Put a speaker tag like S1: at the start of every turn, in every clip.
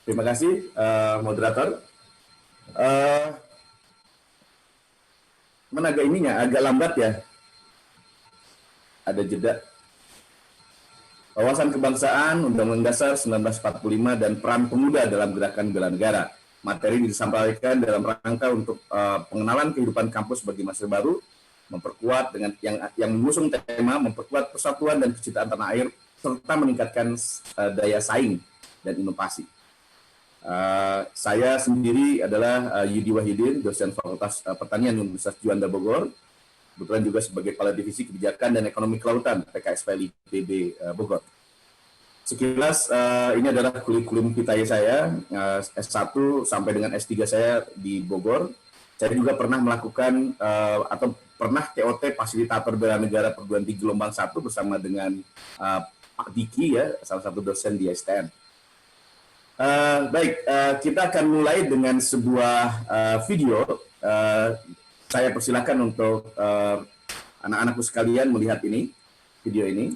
S1: Terima kasih, moderator. Mana agak ininya, agak lambat ya. Ada jeda. Wawasan kebangsaan, Undang-Undang Dasar 1945 dan peran pemuda dalam gerakan bela negara. Materi disampaikan dalam rangka untuk pengenalan kehidupan kampus bagi masa baru, memperkuat dengan yang mengusung tema memperkuat persatuan dan kecintaan tanah air serta meningkatkan daya saing dan inovasi. Saya sendiri adalah Yudi Wahidin, dosen Fakultas Pertanian Universitas Juanda Bogor, kebetulan juga sebagai Kepala Divisi Kebijakan dan Ekonomi Kelautan PKSPL IPB Bogor. Sekilas ini adalah kurikulum vitae saya, S1 sampai dengan S3 saya di Bogor. Saya juga pernah melakukan atau pernah TOT fasilitator bela negara perguruan tinggi gelombang 1 bersama dengan Pak Diki ya, salah satu dosen di STN. Baik, kita akan mulai dengan sebuah video. Saya persilakan untuk anak-anakku sekalian melihat ini, video ini.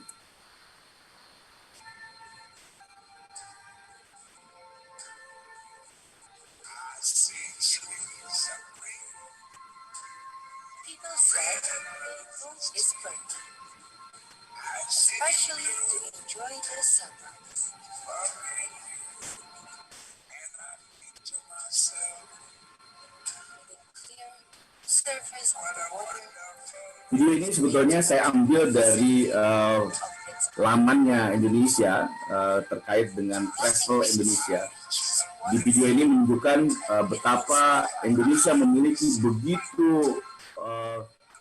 S2: People said April is perfect, especially to enjoy the sunrise.
S1: Video ini sebetulnya saya ambil dari lamannya Indonesia terkait dengan travel Indonesia. Di video ini menunjukkan betapa Indonesia memiliki begitu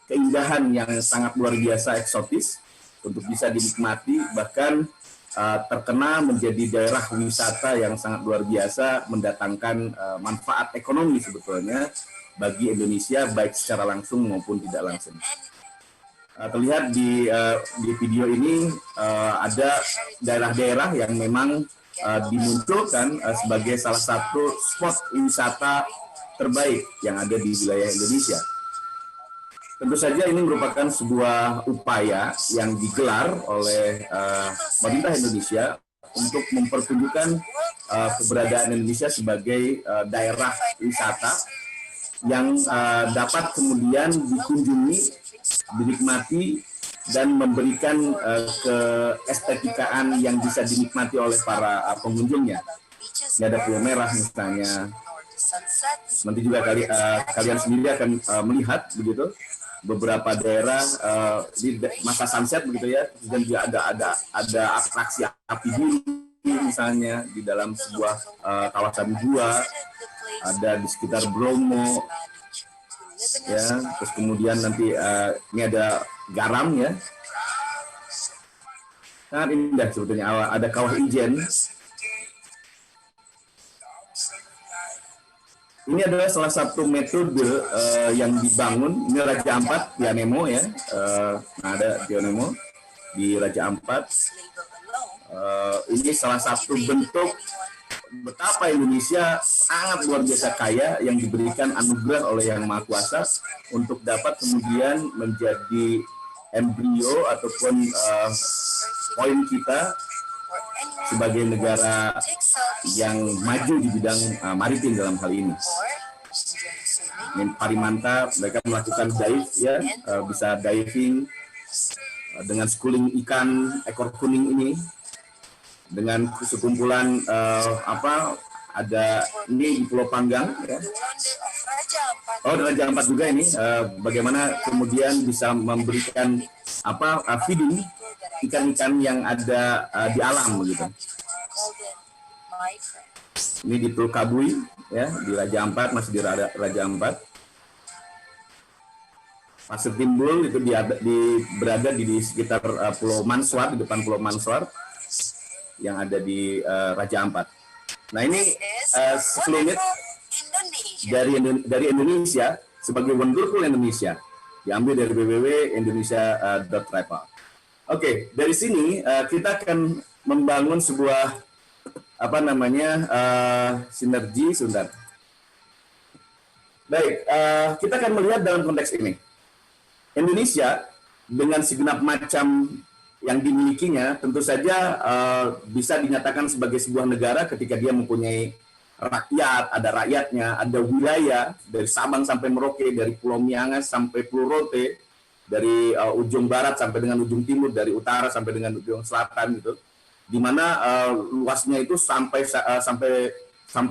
S1: keindahan yang sangat luar biasa eksotis untuk bisa dinikmati, bahkan terkena menjadi daerah wisata yang sangat luar biasa, mendatangkan manfaat ekonomi sebetulnya bagi Indonesia baik secara langsung maupun tidak langsung. Terlihat di video ini ada daerah-daerah yang memang dimunculkan sebagai salah satu spot wisata terbaik yang ada di wilayah Indonesia. Tentu saja ini merupakan sebuah upaya yang digelar oleh pemerintah Indonesia untuk mempertunjukkan keberadaan Indonesia sebagai daerah wisata yang dapat kemudian dikunjungi, dinikmati, dan memberikan keestetikaan yang bisa dinikmati oleh para pengunjungnya. Ini ada pulau merah misalnya. Nanti juga kalian sendiri akan melihat begitu beberapa daerah di masa sunset begitu ya, dan juga ada atraksi api biru misalnya di dalam sebuah kawasan gua, ada di sekitar Bromo ya, terus kemudian nanti ini ada garam ya, sangat indah sebetulnya, ada kawah ijen. Ini adalah salah satu metode yang dibangun. Ini Raja Ampat, Tianemo ya. Nah, ada Tianemo di Raja Ampat. Ini salah satu bentuk betapa Indonesia sangat luar biasa kaya yang diberikan anugerah oleh Yang Maha Kuasa untuk dapat kemudian menjadi embrio ataupun poin kita sebagai negara yang maju di bidang maritim dalam hal ini. Parimanta, mereka melakukan dive ya, bisa diving dengan schooling ikan ekor kuning ini, dengan sekumpulan ada ini di Pulau Panggang ya. Oh, Raja Ampat juga ini, bagaimana kemudian bisa memberikan feeding ikan-ikan yang ada di alam begitu. Ini di Pulau Kabui ya, di Raja Ampat, masih di Raja Ampat. Pasir Timbul itu berada di sekitar Pulau Manswar, di depan Pulau Manswar yang ada di Raja Ampat. Nah, ini sekelumit dari Indonesia sebagai Wonderful Indonesia, diambil dari www.indonesia.travel. Oke, dari sini kita akan membangun sebuah sinergi sebentar. Baik, kita akan melihat dalam konteks ini. Indonesia dengan segenap macam yang dimilikinya tentu saja bisa dinyatakan sebagai sebuah negara ketika dia mempunyai rakyat, ada rakyatnya, ada wilayah dari Sabang sampai Merauke, dari Pulau Miangas sampai Pulau Rote, dari ujung barat sampai dengan ujung timur, dari utara sampai dengan ujung selatan gitu, di mana luasnya itu sampai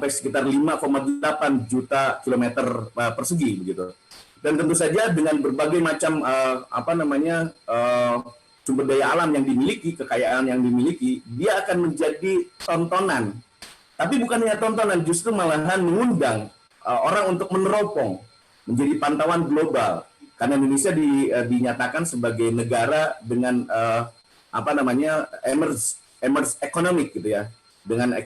S1: sekitar 5,8 juta kilometer persegi begitu. Dan tentu saja dengan berbagai macam sumber daya alam yang dimiliki, kekayaan yang dimiliki, dia akan menjadi tontonan. Tapi bukan hanya tontonan, justru malahan mengundang orang untuk meneropong, menjadi pantauan global. Karena Indonesia dinyatakan sebagai negara dengan emerge economic gitu ya, dengan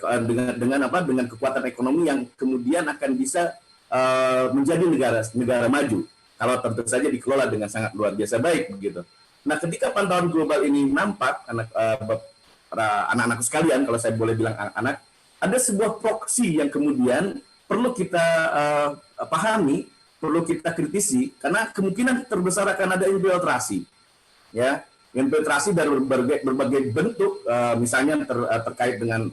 S1: kekuatan ekonomi yang kemudian akan bisa menjadi negara maju kalau tentu saja dikelola dengan sangat luar biasa baik begitu. Nah, ketika pantauan global ini nampak, anak-anakku sekalian, kalau saya boleh bilang anak-anak, ada sebuah proksi yang kemudian perlu kita pahami, perlu kita kritisi, karena kemungkinan terbesar akan ada infiltrasi, ya, infiltrasi dari berbagai bentuk, misalnya terkait dengan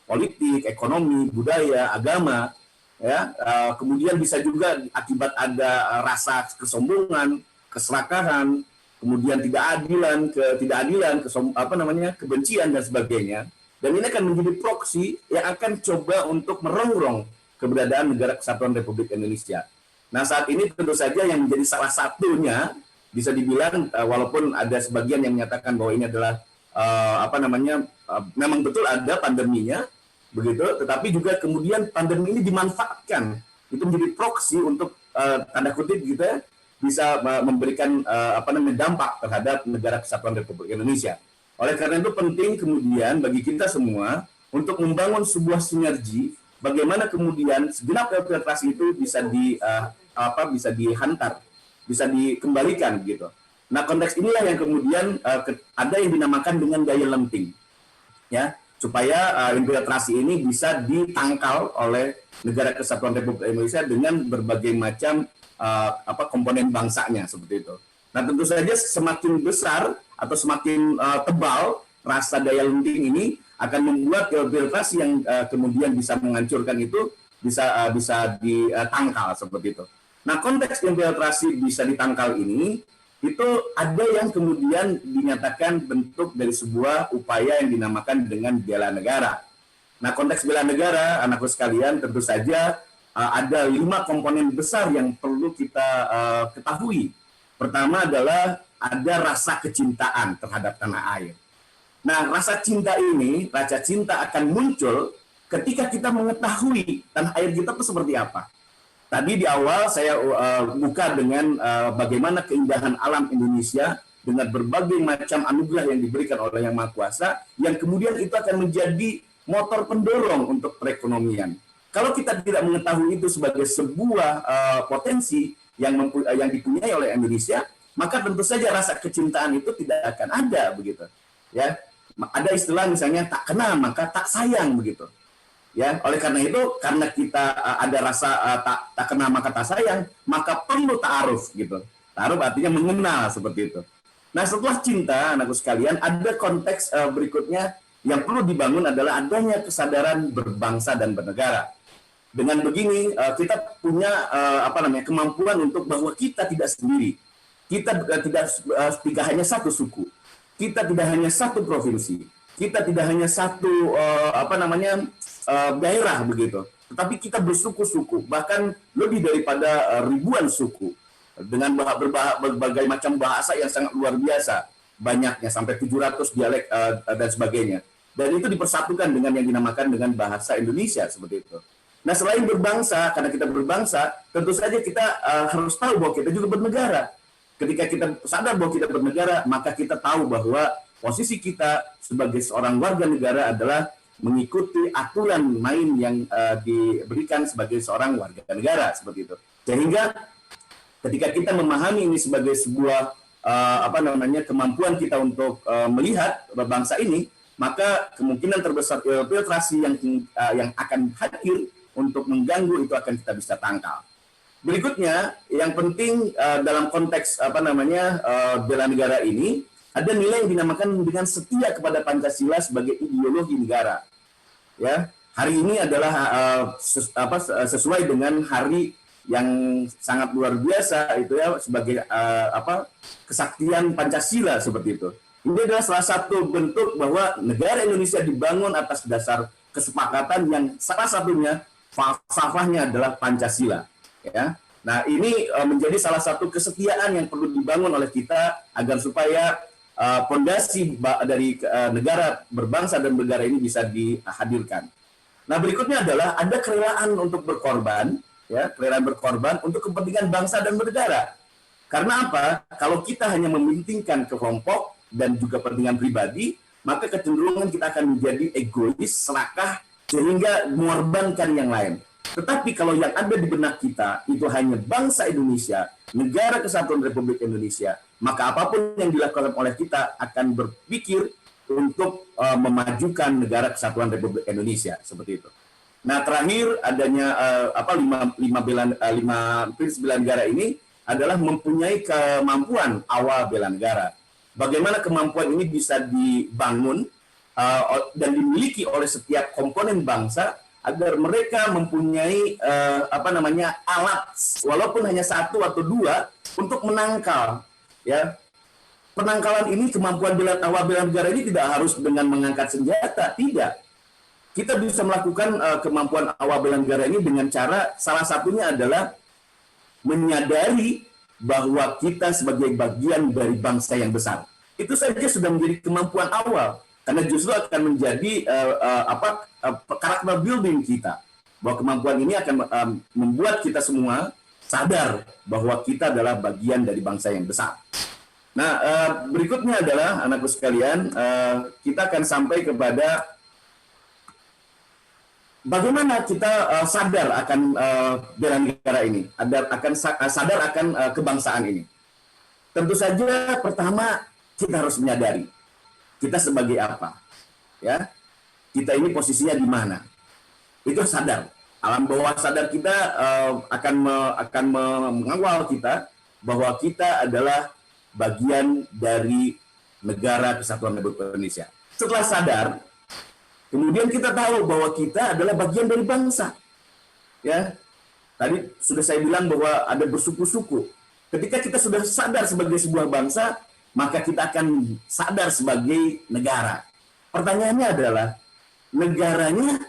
S1: politik, ekonomi, budaya, agama, ya, kemudian bisa juga akibat ada rasa kesombongan, keserakahan, kemudian kebencian dan sebagainya. Dan ini akan menjadi proksi yang akan coba untuk merongrong keberadaan Negara Kesatuan Republik Indonesia. Nah, saat ini tentu saja yang menjadi salah satunya bisa dibilang walaupun ada sebagian yang menyatakan bahwa ini adalah memang betul ada pandeminya begitu, tetapi juga kemudian pandemi ini dimanfaatkan itu menjadi proksi untuk tanda kutip gitu ya, bisa memberikan dampak terhadap Negara Kesatuan Republik Indonesia. Oleh karena itu penting kemudian bagi kita semua untuk membangun sebuah sinergi bagaimana kemudian segenap infiltrasi itu bisa dihantar, bisa dikembalikan gitu. Nah, konteks inilah yang kemudian ada yang dinamakan dengan daya lenting, ya, supaya infiltrasi ini bisa ditangkal oleh Negara Kesatuan Republik Indonesia dengan berbagai macam komponen bangsanya seperti itu. Nah, tentu saja semakin besar atau semakin tebal rasa daya lenting ini akan membuat infiltrasi yang kemudian bisa menghancurkan itu bisa ditangkal seperti itu. Nah, konteks infiltrasi bisa ditangkal ini itu ada yang kemudian dinyatakan bentuk dari sebuah upaya yang dinamakan dengan bela negara. Nah, konteks bela negara, anakku sekalian, tentu saja ada 5 komponen besar yang perlu kita ketahui. Pertama adalah ada rasa kecintaan terhadap tanah air. Nah, rasa cinta akan muncul ketika kita mengetahui tanah air kita itu seperti apa. Tadi di awal saya buka dengan bagaimana keindahan alam Indonesia dengan berbagai macam anugerah yang diberikan oleh Yang Maha Kuasa, yang kemudian itu akan menjadi motor pendorong untuk perekonomian. Kalau kita tidak mengetahui itu sebagai sebuah potensi yang dipunyai oleh Indonesia, maka tentu saja rasa kecintaan itu tidak akan ada begitu. Ya, ada istilah misalnya tak kenal maka tak sayang begitu. Ya, oleh karena itu, karena kita ada rasa tak kenal maka tak sayang, maka perlu ta'aruf gitu. Ta'aruf artinya mengenal seperti itu. Nah, setelah cinta, anakku sekalian, ada konteks berikutnya yang perlu dibangun adalah adanya kesadaran berbangsa dan bernegara. Dengan begini kita punya kemampuan untuk bahwa kita tidak sendiri. Kita tidak hanya satu suku. Kita tidak hanya satu provinsi. Kita tidak hanya satu daerah begitu. Tetapi kita bersuku-suku, bahkan lebih daripada ribuan suku dengan berbagai macam bahasa yang sangat luar biasa. Banyaknya sampai 700 dialek dan sebagainya. Dan itu dipersatukan dengan yang dinamakan dengan bahasa Indonesia seperti itu. Nah, selain berbangsa, karena kita berbangsa, tentu saja kita harus tahu bahwa kita juga bernegara. Ketika kita sadar bahwa kita bernegara, maka kita tahu bahwa posisi kita sebagai seorang warga negara adalah mengikuti aturan main yang diberikan sebagai seorang warga negara seperti itu. Sehingga ketika kita memahami ini sebagai sebuah kemampuan kita untuk melihat bangsa ini, maka kemungkinan terbesar infiltrasi yang akan hadir untuk mengganggu itu akan kita bisa tangkal. Berikutnya, yang penting dalam konteks bela negara ini ada nilai yang dinamakan dengan setia kepada Pancasila sebagai ideologi negara. Ya, hari ini adalah sesuai dengan hari yang sangat luar biasa itu ya, sebagai kesaktian Pancasila seperti itu. Ini adalah salah satu bentuk bahwa negara Indonesia dibangun atas dasar kesepakatan yang salah satunya falsafahnya adalah Pancasila. Ya, nah ini menjadi salah satu kesetiaan yang perlu dibangun oleh kita agar supaya fondasi dari negara berbangsa dan bernegara ini bisa dihadirkan. Nah berikutnya adalah ada kerelaan untuk berkorban, ya, kerelaan berkorban untuk kepentingan bangsa dan bernegara. Karena apa? Kalau kita hanya mementingkan kelompok dan juga kepentingan pribadi, maka kecenderungan kita akan menjadi egois, serakah, sehingga mengorbankan yang lain. Tetapi kalau yang ada di benak kita itu hanya bangsa Indonesia, negara kesatuan Republik Indonesia, maka apapun yang dilakukan oleh kita akan berpikir untuk memajukan negara kesatuan Republik Indonesia seperti itu. Nah terakhir adanya lima prinsip bela negara ini adalah mempunyai kemampuan awal bela negara. Bagaimana kemampuan ini bisa dibangun dan dimiliki oleh setiap komponen bangsa agar mereka mempunyai alat walaupun hanya satu atau dua untuk menangkal, ya. Penangkalan ini, kemampuan awal bela negara ini tidak harus dengan mengangkat senjata, tidak. Kita bisa melakukan kemampuan awal bela negara ini dengan cara salah satunya adalah menyadari bahwa kita sebagai bagian dari bangsa yang besar. Itu saja sudah menjadi kemampuan awal, karena justru akan menjadi karakter building kita. Bahwa kemampuan ini akan membuat kita semua sadar bahwa kita adalah bagian dari bangsa yang besar. Nah, berikutnya adalah anakku sekalian, kita akan sampai kepada bagaimana kita sadar akan bela negara ini, sadar akan kebangsaan ini. Tentu saja pertama kita harus menyadari kita sebagai apa, ya. Kita ini posisinya di mana. Itu sadar. Alam bawah sadar kita akan mengawal kita bahwa kita adalah bagian dari negara kesatuan Republik Indonesia. Setelah sadar, kemudian kita tahu bahwa kita adalah bagian dari bangsa. Ya, tadi sudah saya bilang bahwa ada bersuku-suku. Ketika kita sudah sadar sebagai sebuah bangsa, maka kita akan sadar sebagai negara. Pertanyaannya adalah, negaranya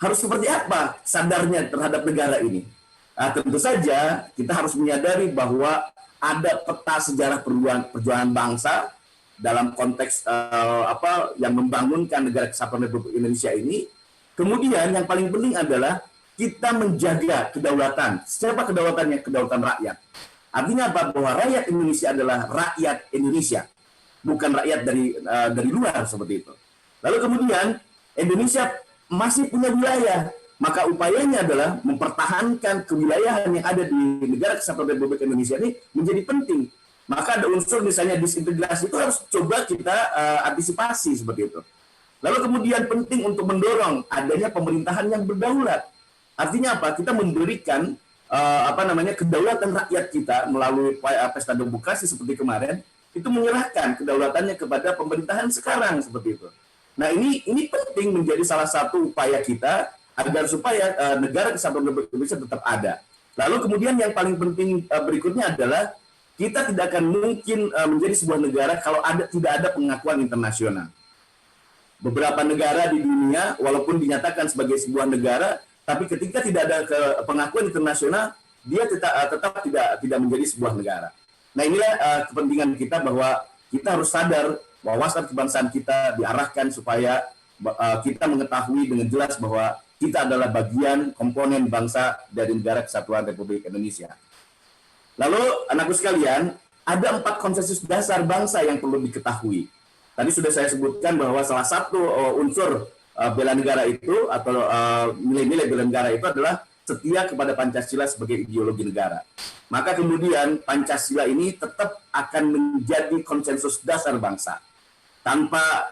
S1: harus seperti apa sadarnya terhadap negara ini? Nah, tentu saja kita harus menyadari bahwa ada peta sejarah perjuangan bangsa dalam konteks yang membangunkan negara kesatuan Republik Indonesia ini. Kemudian yang paling penting adalah kita menjaga kedaulatan. Siapa kedaulatannya? Kedaulatan rakyat. Artinya apa? Bahwa rakyat Indonesia adalah rakyat Indonesia, bukan rakyat dari luar seperti itu. Lalu kemudian Indonesia masih punya wilayah, maka upayanya adalah mempertahankan kewilayahan yang ada di negara kesatuan Republik Indonesia ini menjadi penting. Maka ada unsur misalnya disintegrasi itu harus coba kita antisipasi seperti itu. Lalu kemudian penting untuk mendorong adanya pemerintahan yang berdaulat. Artinya apa? Kita memberikan kedaulatan rakyat kita melalui pesta demokrasi seperti kemarin, itu menyerahkan kedaulatannya kepada pemerintahan sekarang seperti itu. Nah ini penting menjadi salah satu upaya kita agar supaya negara kesatuan Republik Indonesia tetap ada. Lalu kemudian yang paling penting berikutnya adalah kita tidak akan mungkin menjadi sebuah negara kalau tidak ada pengakuan internasional. Beberapa negara di dunia walaupun dinyatakan sebagai sebuah negara, tapi ketika tidak ada pengakuan internasional, dia tetap tidak menjadi sebuah negara. Nah inilah kepentingan kita bahwa kita harus sadar bahwa wawasan kebangsaan kita diarahkan supaya kita mengetahui dengan jelas bahwa kita adalah bagian komponen bangsa dari negara kesatuan Republik Indonesia. Lalu anakku sekalian, ada 4 konsensus dasar bangsa yang perlu diketahui. Tadi sudah saya sebutkan bahwa salah satu unsur bela negara itu atau nilai-nilai bela negara itu adalah setia kepada Pancasila sebagai ideologi negara. Maka kemudian Pancasila ini tetap akan menjadi konsensus dasar bangsa. Tanpa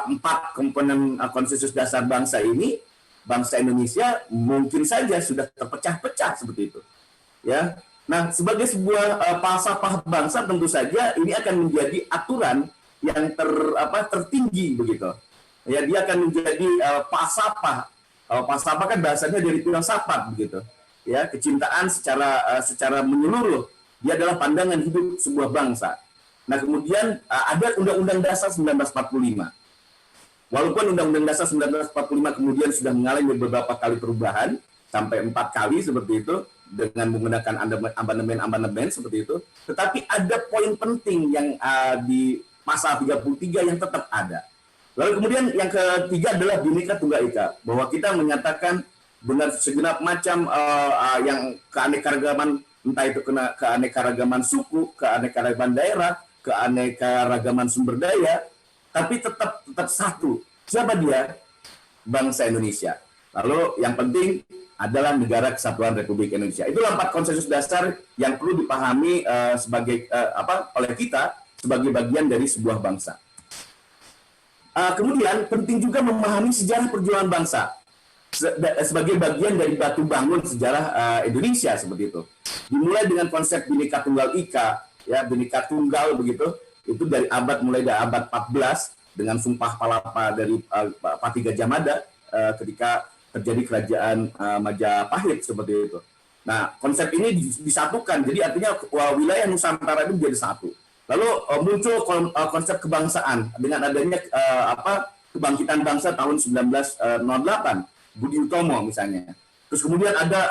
S1: 4 komponen konsensus dasar bangsa ini, bangsa Indonesia mungkin saja sudah terpecah-pecah seperti itu. Ya, Nah, sebagai sebuah falsafah bangsa tentu saja ini akan menjadi aturan yang tertinggi begitu. Ya, dia akan menjadi falsafah. Falsafah kan bahasanya dari filsafat begitu. Ya, kecintaan secara menyeluruh. Dia adalah pandangan hidup sebuah bangsa. Nah, kemudian ada Undang-Undang Dasar 1945. Walaupun Undang-Undang Dasar 1945 kemudian sudah mengalami beberapa kali perubahan, sampai 4 kali seperti itu, dengan menggunakan amandemen seperti itu, tetapi ada poin penting yang di pasal 33 yang tetap ada. Lalu kemudian yang ketiga adalah Bhinneka Tunggal Ika, bahwa kita menyatakan dengan segenap macam yang keanekaragaman, entah itu keanekaragaman suku, keanekaragaman daerah, keanekaragaman sumber daya, tapi tetap satu. Siapa dia? Bangsa Indonesia. Lalu yang penting adalah Negara Kesatuan Republik Indonesia. Itulah 4 konsensus dasar yang perlu dipahami oleh kita sebagai bagian dari sebuah bangsa. Kemudian penting juga memahami sejarah perjuangan bangsa sebagai bagian dari batu bangun sejarah Indonesia seperti itu. Dimulai dengan konsep Bhinneka Tunggal Ika, ya, Bhinneka Tunggal begitu, itu mulai dari abad 14 dengan Sumpah Palapa dari Patih Gajah Mada ketika terjadi kerajaan Majapahit seperti itu. Nah, konsep ini disatukan, jadi artinya wilayah Nusantara itu menjadi satu. Lalu muncul konsep kebangsaan dengan adanya kebangkitan bangsa tahun 1908, Budi Utomo misalnya. Terus kemudian ada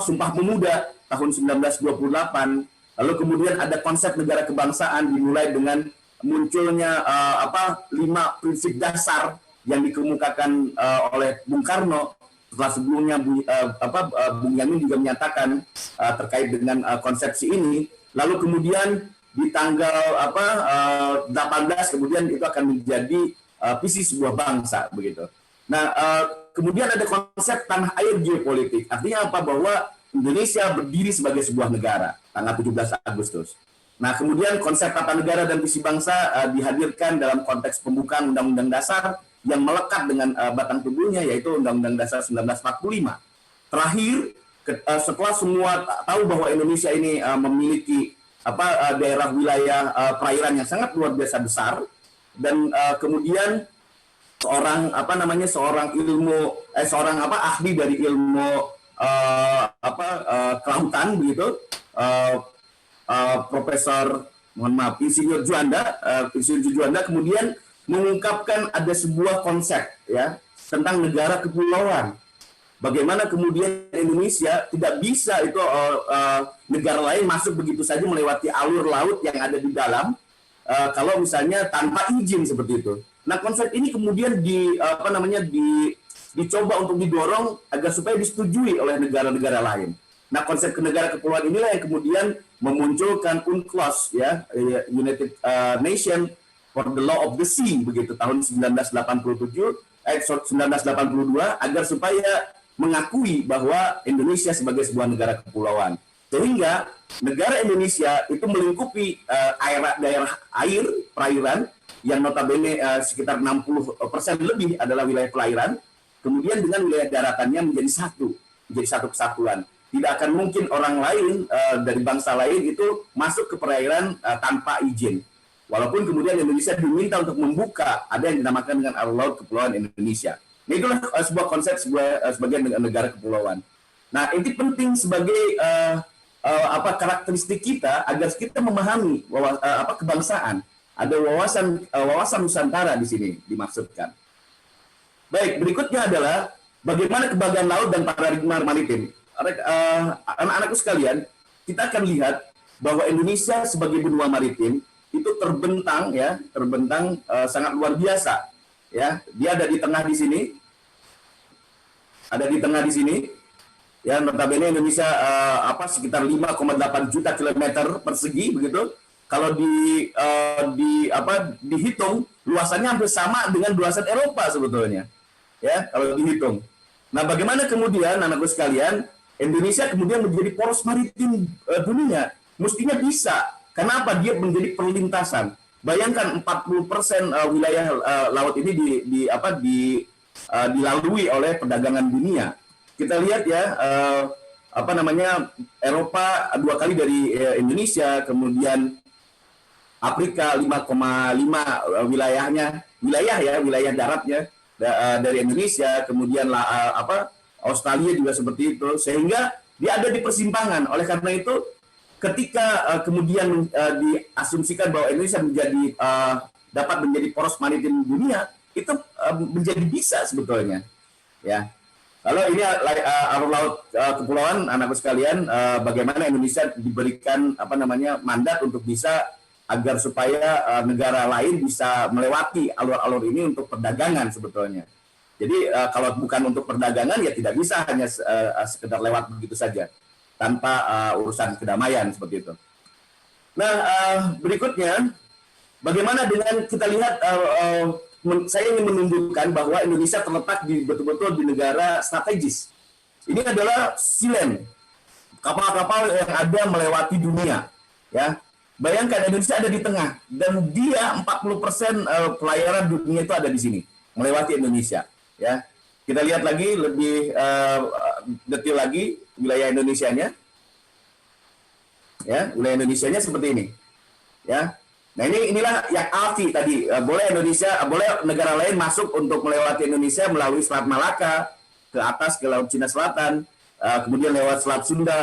S1: Sumpah Pemuda tahun 1928. Lalu kemudian ada konsep negara kebangsaan dimulai dengan munculnya 5 prinsip dasar yang dikemukakan oleh Bung Karno. Setelah sebelumnya Bung Yamin juga menyatakan terkait dengan konsepsi ini. Lalu kemudian di tanggal 18 kemudian itu akan menjadi visi sebuah bangsa begitu. Nah, kemudian ada konsep tanah air geopolitik. Artinya apa? Bahwa Indonesia berdiri sebagai sebuah negara tanggal 17 Agustus. Nah, kemudian konsep tata negara dan visi bangsa dihadirkan dalam konteks pembukaan Undang-Undang Dasar yang melekat dengan batang tubuhnya, yaitu Undang-Undang Dasar 1945. Terakhir, setelah semua tahu bahwa Indonesia ini memiliki daerah wilayah perairan yang sangat luar biasa besar, dan kemudian seorang ahli dari ilmu kelautan begitu, Profesor Insinyur Juanda kemudian mengungkapkan ada sebuah konsep ya tentang negara kepulauan. Bagaimana kemudian Indonesia tidak bisa itu negara lain masuk begitu saja melewati alur laut yang ada di dalam kalau misalnya tanpa izin seperti itu. Nah, konsep ini kemudian dicoba untuk didorong agar supaya disetujui oleh negara-negara lain. Nah, konsep negara kepulauan inilah yang kemudian memunculkan UNCLOS, ya, United Nation for the Law of the Sea begitu tahun 1982 agar supaya mengakui bahwa Indonesia sebagai sebuah negara kepulauan. Sehingga negara Indonesia itu melingkupi daerah air perairan yang notabene sekitar 60% lebih adalah wilayah perairan, kemudian dengan wilayah daratannya menjadi satu kesatuan. Tidak akan mungkin orang lain dari bangsa lain itu masuk ke perairan tanpa izin. Walaupun kemudian Indonesia diminta untuk membuka, ada yang dinamakan dengan Laut Kepulauan Indonesia. Nah, itulah sebuah konsep sebagai negara kepulauan. Nah, ini penting sebagai karakteristik kita agar kita memahami kebangsaan. Ada wawasan Nusantara di sini dimaksudkan. Baik, berikutnya adalah bagaimana kebanggaan laut dan paradigma maritim. Anak-anakku sekalian, kita akan lihat bahwa Indonesia sebagai benua maritim itu terbentang sangat luar biasa. Ya, dia ada di tengah di sini. Ya, notabene Indonesia sekitar 5,8 juta kilometer persegi begitu. Kalau dihitung luasannya hampir sama dengan luasan Eropa sebetulnya. Ya, kalau dihitung. Nah, bagaimana kemudian anak-anakku sekalian Indonesia kemudian menjadi poros maritim dunia? Mestinya bisa. Kenapa? Dia menjadi perlintasan. Bayangkan 40% wilayah laut ini dilalui oleh perdagangan dunia. Kita lihat ya, apa namanya, Eropa 2 kali dari Indonesia, kemudian Afrika 5,5 wilayah daratnya dari Indonesia, kemudian Australia juga seperti itu, sehingga dia ada di persimpangan. Oleh karena itu, ketika kemudian diasumsikan bahwa Indonesia dapat menjadi poros maritim dunia, itu menjadi bisa sebetulnya, ya. Lalu ini alur laut kepulauan, anakku sekalian, bagaimana Indonesia diberikan mandat untuk bisa agar supaya negara lain bisa melewati alur-alur ini untuk perdagangan sebetulnya. Jadi kalau bukan untuk perdagangan ya tidak bisa hanya sekedar lewat begitu saja tanpa urusan kedamaian seperti itu. Nah, berikutnya bagaimana dengan kita lihat, saya ingin menunjukkan bahwa Indonesia terletak betul-betul di negara strategis. Ini adalah SeaLand, kapal-kapal yang ada melewati dunia, ya. Bayangkan Indonesia ada di tengah, dan dia 40% pelayaran dunia itu ada di sini, melewati Indonesia. Ya, kita lihat lagi lebih detail lagi wilayah Indonesianya. Ya, wilayah Indonesianya seperti ini. Ya, nah inilah yang ALFI tadi. Boleh negara lain masuk untuk melewati Indonesia melalui Selat Malaka ke atas ke Laut Cina Selatan, kemudian lewat Selat Sunda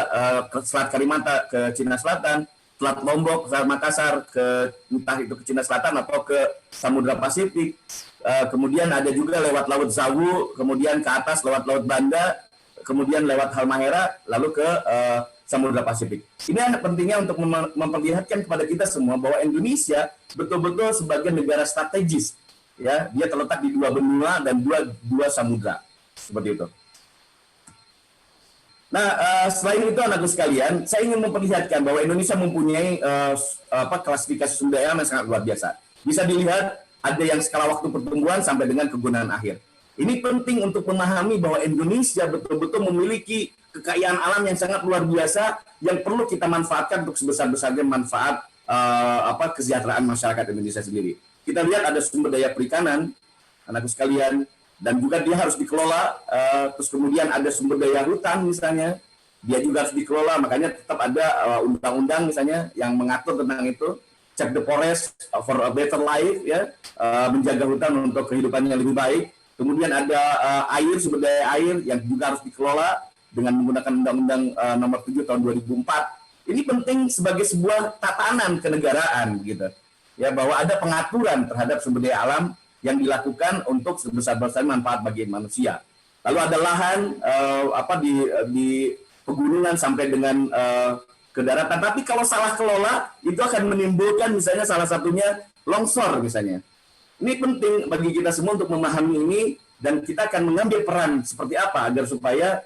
S1: ke Selat Kalimantan ke Cina Selatan. Selat Lombok, Selat Makassar, entah itu ke Cina Selatan atau ke Samudra Pasifik. Kemudian ada juga lewat Laut Zawu, kemudian ke atas lewat Laut Banda, kemudian lewat Halmahera, lalu ke Samudra Pasifik. Ini pentingnya untuk memperlihatkan kepada kita semua bahwa Indonesia betul-betul sebagai negara strategis. Ya, dia terletak di 2 benua dan dua samudra. Seperti itu. Nah, selain itu anakku sekalian, saya ingin memperlihatkan bahwa Indonesia mempunyai klasifikasi sumber daya yang sangat luar biasa. Bisa dilihat ada yang skala waktu pertumbuhan sampai dengan kegunaan akhir. Ini penting untuk memahami bahwa Indonesia betul-betul memiliki kekayaan alam yang sangat luar biasa yang perlu kita manfaatkan untuk sebesar-besarnya manfaat kesejahteraan masyarakat Indonesia sendiri. Kita lihat ada sumber daya perikanan, anakku sekalian, dan juga dia harus dikelola, terus kemudian ada sumber daya hutan misalnya, dia juga harus dikelola, makanya tetap ada undang-undang misalnya yang mengatur tentang itu, Check the Forest for a Better Life, ya, menjaga hutan untuk kehidupannya lebih baik. Kemudian ada sumber daya air yang juga harus dikelola dengan menggunakan Undang-Undang Nomor 7 tahun 2004. Ini penting sebagai sebuah tatanan kenegaraan, gitu, ya, bahwa ada pengaturan terhadap sumber daya alam yang dilakukan untuk sebesar-besarnya manfaat bagi manusia. Lalu ada lahan di pegunungan sampai dengan ke daratan. Tapi kalau salah kelola, itu akan menimbulkan misalnya salah satunya longsor misalnya. Ini penting bagi kita semua untuk memahami ini, dan kita akan mengambil peran seperti apa agar supaya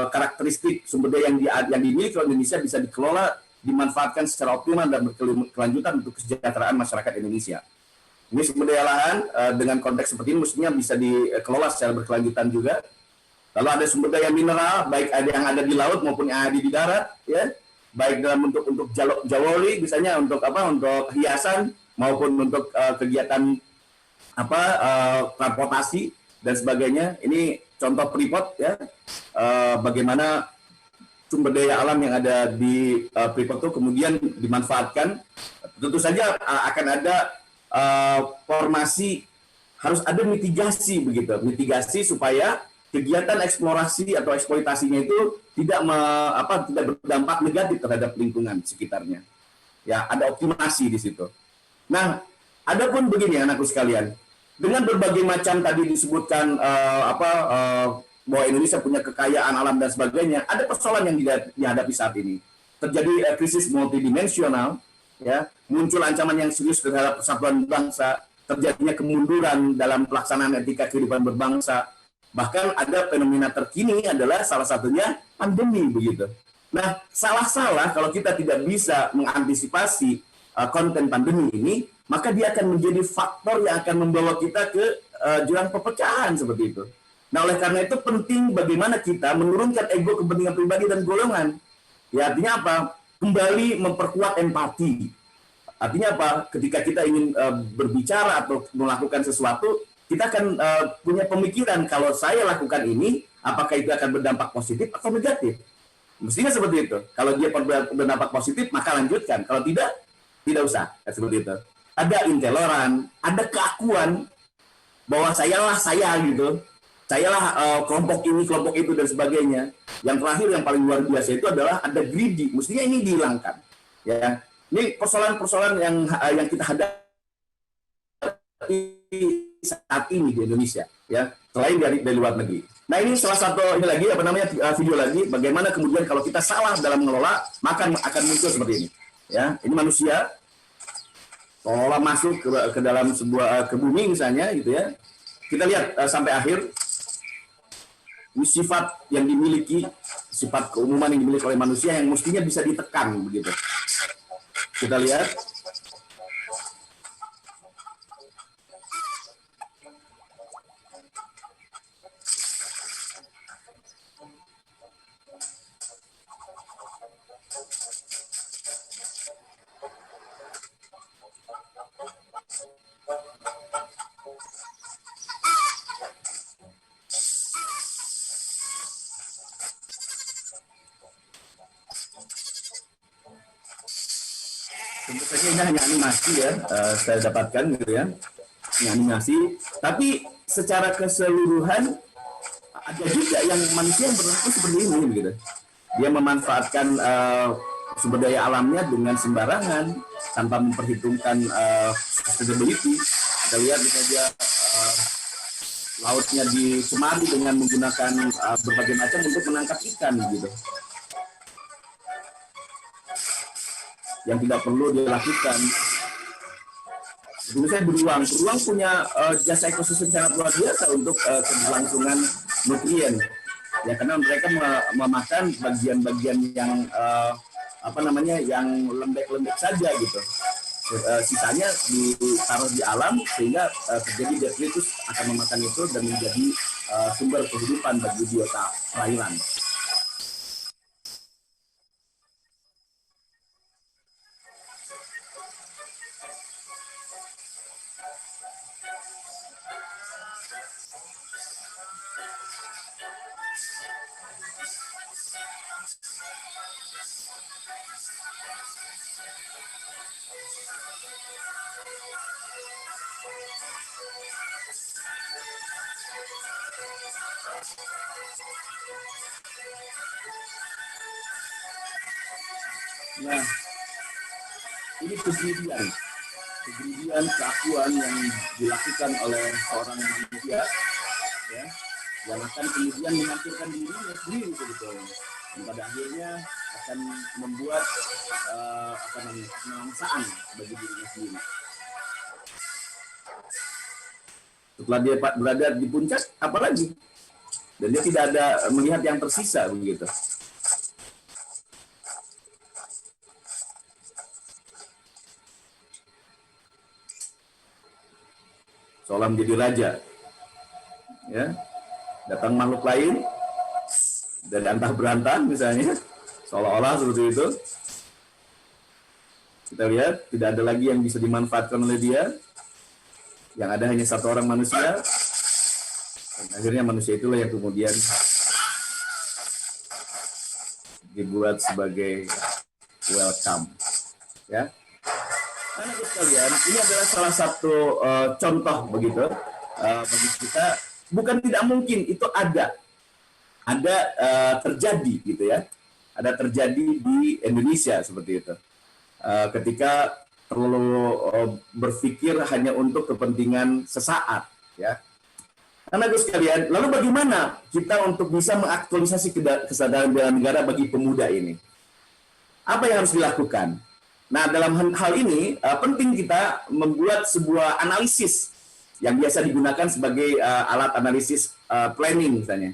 S1: karakteristik sumber daya yang dimiliki oleh Indonesia bisa dikelola, dimanfaatkan secara optimal dan berkelanjutan untuk kesejahteraan masyarakat Indonesia. Ini sumber daya lahan dengan konteks seperti ini mestinya bisa dikelola secara berkelanjutan juga. Lalu ada sumber daya mineral, baik ada yang ada di laut maupun yang ada di darat, ya, baik dalam untuk jawoli, misalnya untuk hiasan maupun untuk kegiatan transportasi dan sebagainya. Ini contoh Freeport, ya, bagaimana sumber daya alam yang ada di Freeport itu kemudian dimanfaatkan. Tentu saja akan ada formasi, harus ada mitigasi begitu, mitigasi supaya kegiatan eksplorasi atau eksploitasinya itu tidak berdampak negatif terhadap lingkungan sekitarnya. Ya, ada optimasi di situ. Nah, adapun begini anakku sekalian, dengan berbagai macam tadi disebutkan bahwa Indonesia punya kekayaan alam dan sebagainya, ada persoalan yang dihadapi saat ini. Terjadi krisis multidimensional, ya, muncul ancaman yang serius terhadap persatuan bangsa, terjadinya kemunduran dalam pelaksanaan etika kehidupan berbangsa. Bahkan ada fenomena terkini adalah salah satunya pandemi begitu. Nah, salah-salah kalau kita tidak bisa mengantisipasi konten pandemi ini, maka dia akan menjadi faktor yang akan membawa kita ke jurang perpecahan seperti itu. Nah, oleh karena itu penting bagaimana kita menurunkan ego, kepentingan pribadi dan golongan. Ya, artinya apa? Kembali memperkuat empati. Artinya apa? Ketika kita ingin berbicara atau melakukan sesuatu, kita akan punya pemikiran kalau saya lakukan ini, apakah itu akan berdampak positif atau negatif. Mestinya seperti itu. Kalau dia berdampak positif, maka lanjutkan. Kalau tidak, tidak usah. Seperti itu. Ada intoleran, ada keakuan bahwa sayalah saya gitu. Sayalah kelompok ini, kelompok itu, dan sebagainya. Yang terakhir, yang paling luar biasa itu adalah ada greedy. Mestinya ini dihilangkan. Ya, ini persoalan-persoalan yang kita hadapi saat ini di Indonesia, ya, selain dari luar negeri. Nah, ini salah satu ini lagi video lagi bagaimana kemudian kalau kita salah dalam mengelola, maka akan muncul seperti ini. Ya, ini manusia seolah masuk ke dalam sebuah ke bumi misalnya gitu ya. Kita lihat sampai akhir ini sifat yang dimiliki, sifat keumuman yang dimiliki oleh manusia yang mestinya bisa ditekan begitu. Kita lihat. Tentu saja ini hanya animasi ya, saya dapatkan gitu ya, ini animasi. Tapi secara keseluruhan ada juga yang manusia yang berlaku seperti ini gitu. Dia memanfaatkan sumber daya alamnya dengan sembarangan tanpa memperhitungkan sustainability. Kita lihat saja lautnya dicemari dengan menggunakan berbagai macam untuk menangkap ikan gitu. Yang tidak perlu dilakukan. Misalnya beruang punya jasa ekosistem sangat luar biasa untuk keberlangsungan nutrien. Ya, karena mereka memakan bagian-bagian yang yang lembek-lembek saja gitu. Sisanya ditaruh di alam sehingga terjadi detritus akan memakan itu dan menjadi sumber kehidupan bagi biota perairan. Nah, ini kejadian, keakuan yang dilakukan oleh seorang manusia, ya, yang akan kemudian menghancurkan dirinya sendiri sebetulnya, dan pada akhirnya akan membuat penangsaan bagi dirinya sendiri. Setelah dia berada di puncak, apalagi? Dan dia tidak ada melihat yang tersisa begitu. Seolah menjadi raja, ya, datang makhluk lain dari antah berantah misalnya, seolah-olah seperti itu. Kita lihat tidak ada lagi yang bisa dimanfaatkan oleh dia, yang ada hanya satu orang manusia, dan akhirnya manusia itulah yang kemudian dibuat sebagai welcome, ya. Anak-anak sekalian, ini adalah salah satu contoh begitu bagi kita. Bukan tidak mungkin, itu ada terjadi gitu ya, ada terjadi di Indonesia seperti itu. Ketika terlalu berpikir hanya untuk kepentingan sesaat, ya. Anak-anak sekalian, lalu bagaimana kita untuk bisa mengaktualisasi kesadaran bela negara bagi pemuda ini? Apa yang harus dilakukan? Nah, dalam hal ini penting kita membuat sebuah analisis yang biasa digunakan sebagai alat analisis planning misalnya.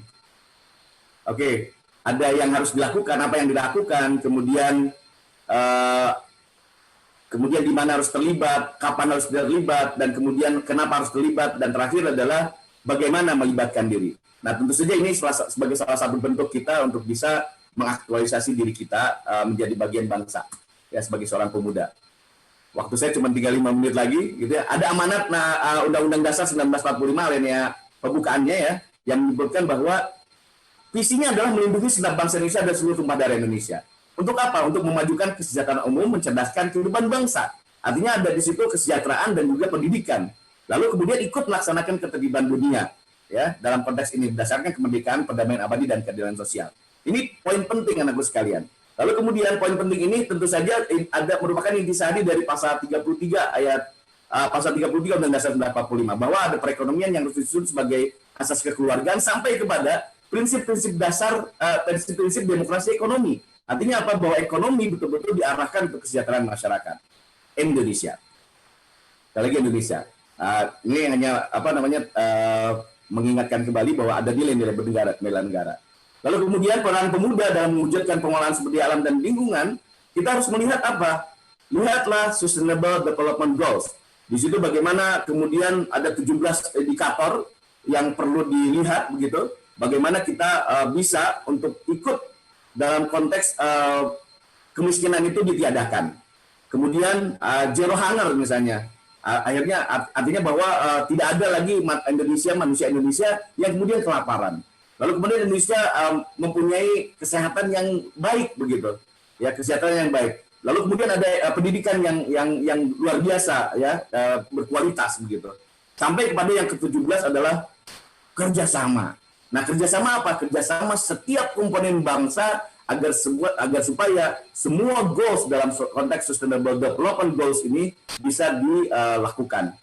S1: Oke, ada yang harus dilakukan, apa yang dilakukan, kemudian di mana harus terlibat, kapan harus terlibat, dan kemudian kenapa harus terlibat, dan terakhir adalah bagaimana melibatkan diri. Nah, tentu saja ini sebagai salah satu bentuk kita untuk bisa mengaktualisasi diri kita menjadi bagian bangsa. Ya, sebagai seorang pemuda. Waktu saya cuma tinggal 5 menit lagi, gitu ya. Ada amanat Undang-Undang Dasar 1945 alinea pembukaannya ya, yang menyebutkan bahwa visinya adalah melindungi segenap bangsa Indonesia dan seluruh tumpah darah Indonesia. Untuk apa? Untuk memajukan kesejahteraan umum, mencerdaskan kehidupan bangsa. Artinya ada di situ kesejahteraan dan juga pendidikan. Lalu kemudian ikut melaksanakan ketertiban dunia, ya, dalam konteks ini berdasarkan kemerdekaan, perdamaian abadi dan keadilan sosial. Ini poin penting anakku sekalian. Lalu kemudian poin penting ini tentu saja ada merupakan intisari dari pasal 33 ayat pasal 33 Undang-Undang Dasar 1945 bahwa ada perekonomian yang harus disusun sebagai asas kekeluargaan sampai kepada prinsip-prinsip dasar, prinsip-prinsip demokrasi ekonomi. Artinya apa? Bahwa ekonomi betul-betul diarahkan untuk kesejahteraan masyarakat Indonesia. Sekali lagi Indonesia. Ini hanya mengingatkan kembali bahwa ada nilai-nilai bela negara. Lalu kemudian peran pemuda dalam mewujudkan pengelolaan sumber daya alam dan lingkungan, kita harus melihat apa? Lihatlah Sustainable Development Goals. Di situ bagaimana kemudian ada 17 indikator yang perlu dilihat begitu. Bagaimana kita bisa untuk ikut dalam konteks kemiskinan itu ditiadakan. Kemudian zero hunger misalnya. Akhirnya artinya bahwa tidak ada lagi manusia Indonesia yang kemudian kelaparan. Lalu kemudian Indonesia mempunyai kesehatan yang baik begitu. Ya, kesehatan yang baik. Lalu kemudian ada pendidikan yang luar biasa ya, berkualitas begitu. Sampai kepada yang ke-17 adalah kerjasama. Nah, kerjasama apa? Kerjasama setiap komponen bangsa agar supaya semua goals dalam konteks Sustainable Development Goals ini bisa dilakukan.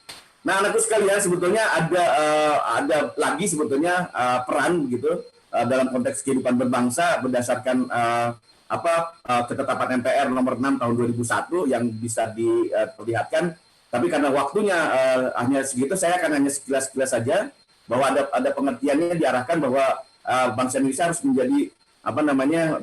S1: Nah, anakku sekalian, sebetulnya ada lagi sebetulnya peran begitu dalam konteks kehidupan berbangsa berdasarkan ketetapan MPR nomor 6 tahun 2001 yang bisa diperlihatkan. Tapi karena waktunya hanya segitu, saya akan hanya sekilas-sekilas saja bahwa ada pengertiannya diarahkan bahwa bangsa Indonesia harus menjadi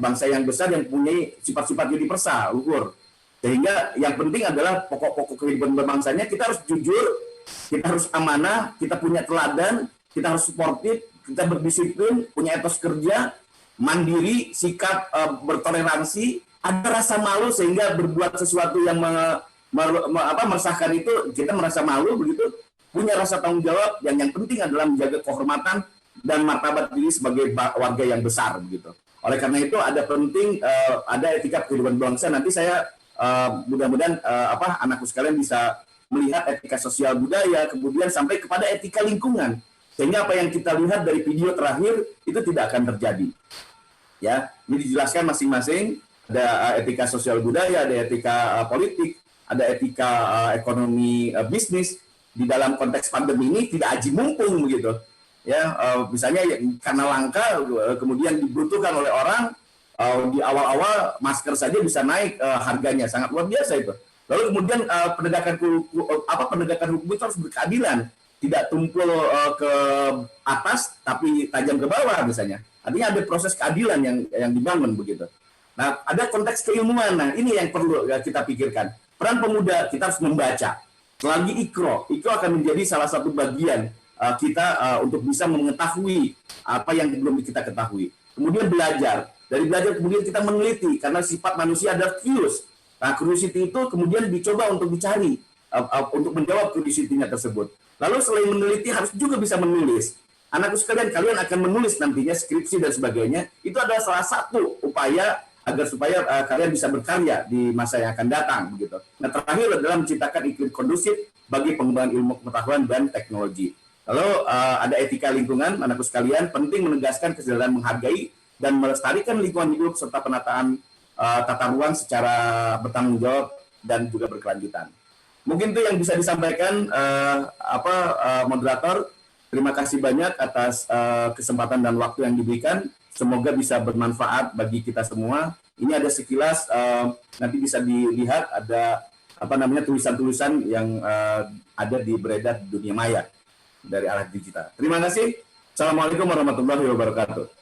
S1: bangsa yang besar yang mempunyai sifat-sifat universal, luhur. Sehingga yang penting adalah pokok-pokok kehidupan berbangsanya kita harus jujur, kita harus amanah, kita punya teladan, kita harus sportif, kita berdisiplin, punya etos kerja, mandiri, sikap bertoleransi, ada rasa malu sehingga berbuat sesuatu yang meresahkan itu kita merasa malu begitu. Punya rasa tanggung jawab yang penting adalah menjaga kehormatan dan martabat diri sebagai warga yang besar begitu. Oleh karena itu ada penting ada etika kehidupan bangsa. Nanti saya mudah-mudahan anakku sekalian bisa melihat etika sosial budaya, kemudian sampai kepada etika lingkungan. Sehingga apa yang kita lihat dari video terakhir itu tidak akan terjadi. Ya, ini dijelaskan masing-masing. Ada etika sosial budaya, ada etika politik, ada etika ekonomi bisnis. Di dalam konteks pandemi ini tidak aji mumpung begitu. Ya, misalnya karena langka kemudian dibutuhkan oleh orang di awal-awal masker saja bisa naik harganya, sangat luar biasa itu. Lalu kemudian penegakan hukum itu harus berkeadilan, tidak tumpul ke atas tapi tajam ke bawah misalnya. Artinya ada proses keadilan yang dibangun begitu. Nah, ada konteks keilmuan. Nah, ini yang perlu kita pikirkan. Peran pemuda kita harus membaca. Selagi Iqra akan menjadi salah satu bagian kita untuk bisa mengetahui apa yang belum kita ketahui. Kemudian belajar. Dari belajar kemudian kita meneliti, karena sifat manusia adalah curious. Nah, curiosity itu kemudian dicoba untuk dicari, untuk menjawab curiosity-nya tersebut. Lalu selain meneliti, harus juga bisa menulis. Anakku sekalian, kalian akan menulis nantinya skripsi dan sebagainya. Itu adalah salah satu upaya agar supaya kalian bisa berkarya di masa yang akan datang begitu. Nah, terakhir adalah menciptakan iklim kondusif bagi pengembangan ilmu pengetahuan dan teknologi. Lalu ada etika lingkungan, anakku sekalian, penting menegaskan kesadaran menghargai dan melestarikan lingkungan hidup serta penataan tata ruang secara bertanggung jawab dan juga berkelanjutan. Mungkin itu yang bisa disampaikan moderator. Terima kasih banyak atas kesempatan dan waktu yang diberikan. Semoga bisa bermanfaat bagi kita semua. Ini ada sekilas, nanti bisa dilihat ada tulisan-tulisan yang ada di beredar di dunia maya dari arah digital. Terima kasih. Assalamualaikum warahmatullahi wabarakatuh.